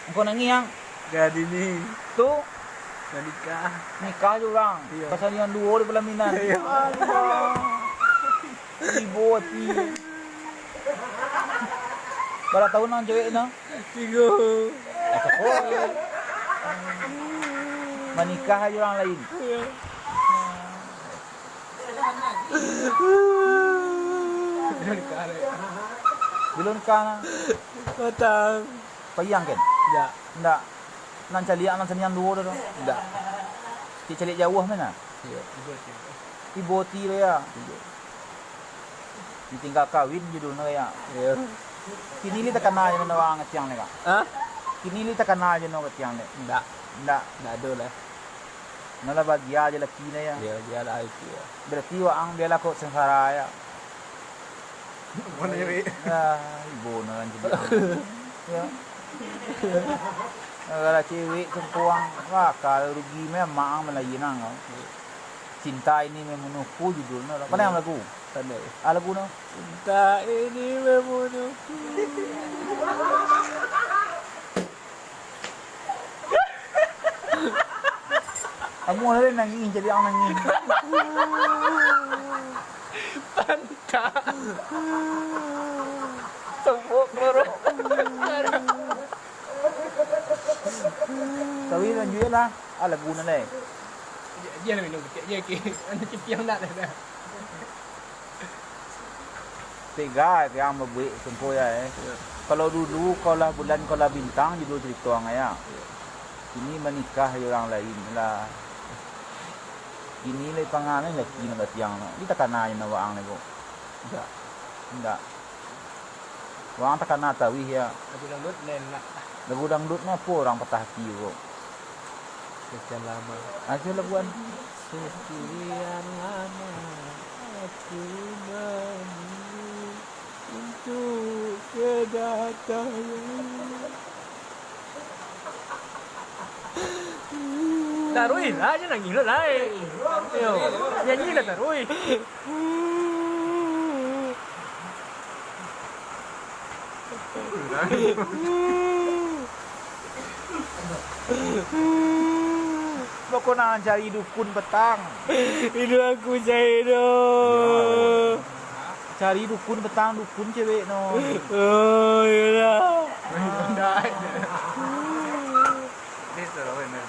Engkau nangis Gak ini. tuh Gak nikah. nikah je orang. Iya. Pasal yang dua di pelaminan. Iya. Allah. Ibu hati. Berapa tahun nang cewek nang? 3. Oh. Menikah aja orang lain. Iya. Dia nikah deh. Belum nikah nang. Matang. Payang kan? Enggak. Ndak. Nan caliak nan senian dua dah. Enggak. Cik calik jauh mana? Iya. Ibu sih. Ibu hati le ya. Ditinggal kawin judulnya ya. Iya. Kini li tak kenal je mana orang ketiang ni kak. Hah? Kini li tak kenal je mana ketiang ni. Enggak. Ndak. Enggak ada lah. Nala bahagia je laki ni ya. Dia dia lah itu ya. Berarti waang dia lah kok sengsara ya. Mana ni? Ibu nak jadi. Ya. Kalau cewek perempuan, wah kalau rugi memang melagi nang. Cinta ini memenuhku judulnya. Mana yang lagu? Tanda. Lagu no? Cinta ini membunuhku. Kamu ada nangis jadi orang nangis. Pantas. Tepuk keluar. Tapi lanjut lah. Lagu na leh. Dia nak minum kecil. Dia ke. Anda cipiang nak dah. Tega yang membuat tempoh ya. Kalau dulu kaulah bulan kaulah bintang judul cerita orang ya. Ini menikah orang lain lah. Ini le pangalan lagi nak tiang no. Di takana yang nawang nego. Enggak. Enggak. Wang takana tawi ya. Aku download lain nak. Lagu dangdut na po orang patah hati ko. Sekian lama. Asyik laguan. Sekian lama aku menunggu untuk kedatangan. Taruh lah, jangan nangis lah. Yo, nyanyi lah taruh. Bako na cari dukun petang. Itu aku Zaino. Cari dukun petang, dukun cewek no. Oh, iyalah. Ini seru benar.